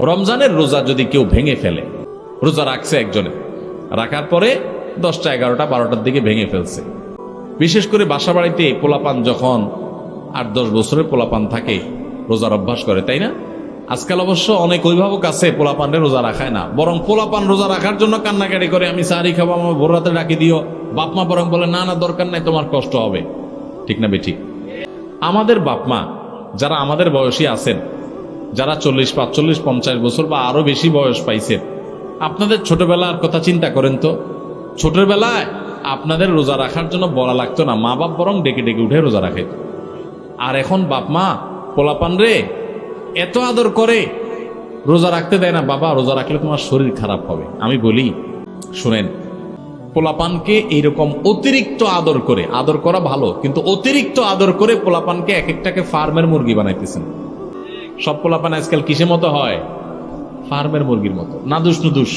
রমজানের রোজা যদি কেউ ভেঙে ফেলে, রোজা রাখছে একজনে, রাখার পরে 10টা 11টা 12টার দিকে ভেঙে ফেলছে, বিশেষ করে বাসা বাড়িতে পোলাপান যখন 8-10 বছরের পোলাপান থাকে রোজার অভ্যাস করে, তাই না? আজকাল অবশ্য অনেক অভিভাবক আছে পোলাপানরে রোজা রাখায় না, বরং পোলাপান রোজা রাখার জন্য কান্নাকাটি করে, আমি সাহারি খাবো, আমার ভোর রাতে ডাকি দিও। বাপমা বরং বলে না না দরকার নাই, তোমার কষ্ট হবে। ঠিক না বেঠিক? আমাদের বাপমা যারা আমাদের বয়সী আছেন, যারা 40, 45, 50 বছর বা আরো বেশি বয়স পাইছেন, আপনাদের ছোটবেলার কথা চিন্তা করেন তো। ছোটবেলায় আপনাদের রোজা রাখার জন্য বলা লাগতো না, মা বাপ বরং ডেকে ডেকে উঠে রোজা রাখাইত। আর এখন বাপ মা পোলাপান রে এত আদর করে রোজা রাখতে দেয় না, বাবা রোজা রাখলে তোমার শরীর খারাপ হবে। আমি বলি শুনেন, পোলাপানকে এইরকম অতিরিক্ত আদর করে, আদর করা ভালো কিন্তু অতিরিক্ত আদর করে পোলাপানকে এক একটাকে ফার্মের মুরগি বানাইতেছেন। সব পোলাপান আজকাল কিসের মতো হয়? ফার্মের মুরগির মতো, নাদুস নুদুস,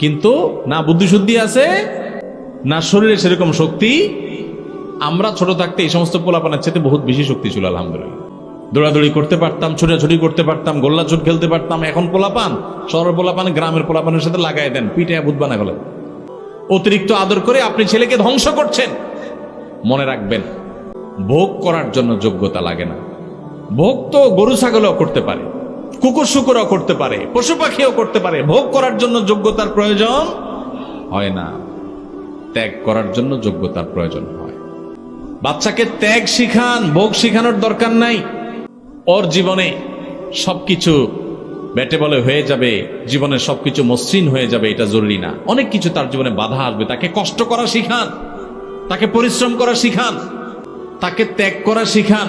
কিন্তু না বুদ্ধি শুদ্ধি আছে না শরীরে সেরকম শক্তি। আমরা ছোট থাকতে এই সমস্ত পোলাপানের চেয়ে বহুত বেশি শক্তি ছিল আলহামদুলিল্লাহ। দৌড়াদৌড়ি করতে পারতাম, ছোটাছুটি করতে পারতাম, গোল্লাছুট খেলতে পারতাম। এখন পোলাপান, শহরের পোলাপান গ্রামের পোলাপানের সাথে লাগাই দেন, পিঠে ভূত বানা গেল। অতিরিক্ত আদর করে আপনি ছেলেকে ধ্বংস করছেন। মনে রাখবেন, ভোগ করার জন্য যোগ্যতা লাগে না। ভোগ তো গরু ছাগলও করতে পারে, কুকুর শুকুরও করতে পারে, পশু পাখিও করতে পারে। ভোগ করার জন্য যোগ্যতার প্রয়োজন হয় না, ত্যাগ করার জন্য যোগ্যতার প্রয়োজন হয়। বাচ্চাকে ত্যাগ শিখান, ভোগ শিখানোর দরকার নাই। ওর জীবনে সবকিছু ব্যাটে বলে হয়ে যাবে, জীবনে সবকিছু মসৃণ হয়ে যাবে, এটা জরুরি না। অনেক কিছু তার জীবনে বাধা আসবে। তাকে কষ্ট করা শিখান, তাকে পরিশ্রম করা শিখান, তাকে ত্যাগ করা শিখান।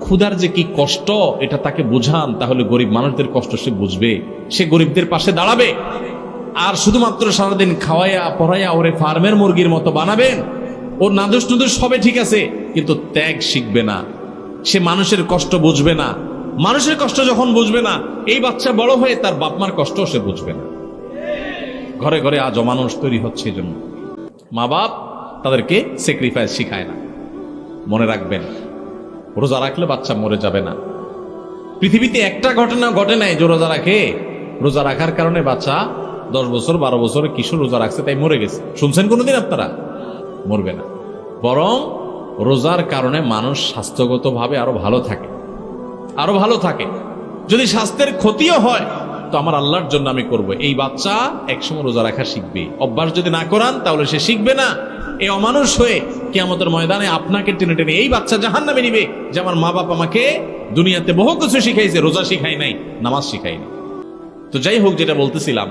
ক্ষুধার যে কি কষ্ট এটা তাকে বুঝান, তাহলে গরিব মানুষদের কষ্ট সে বুঝবে, সে গরিবদের পাশে দাঁড়াবে। আর শুধুমাত্র সারাদিন খাওয়াইয়া পড়াইয়া ওরে ফার্মের মুরগির মতো বানাবেন, ওর নাদুস নুদুস হবে ঠিক আছে, কিন্তু ত্যাগ শিখবে না, সে মানুষের কষ্ট বুঝবে না। মানুষের কষ্ট যখন বুঝবে না, এই বাচ্চা বড় হয়ে তার বাপমার কষ্ট সে বুঝবে না। ঘরে ঘরে আজ অমানুষ তৈরি হচ্ছে, এই জন্য মা বাপ তাদেরকে স্যাক্রিফাইস শিখায় না। মনে রাখবেন, রোজা রাখলে বাচ্চা মরে যাবে না। পৃথিবীতে একটা ঘটনা ঘটে নাই যে রোজা রাখে, রোজা রাখার কারণে বাচ্চা 10 বছর 12 বছরের কিশোর রোজা রাখছে তাই মরে গেছে। শুনছেন কোনোদিন আপনারা? মরবে না। বরং রোজার কারণে মানুষ স্বাস্থ্যগতভাবে আরো ভালো থাকে, আরো ভালো থাকে। যদি স্বাস্থ্যের ক্ষতিও হয় তো আমার আল্লাহর জন্য আমি করব। এই বাচ্চা একসময় রোজা রাখা শিখবে। অভ্যাস যদি না করান তাহলে সে শিখবে না। এই অমানুষ হয়ে কিয়ামতের ময়দানে আপনাকে টেনে টেনে এই বাচ্চা জাহান্নামে নিবে যে আমার মা বাপ আমাকে দুনিয়াতে বহু কিছু শিখাইছে, রোজা শিখাই নাই, নামাজ শিখাই নাই। তো যাই হোক, যেটা বলতেছিলাম,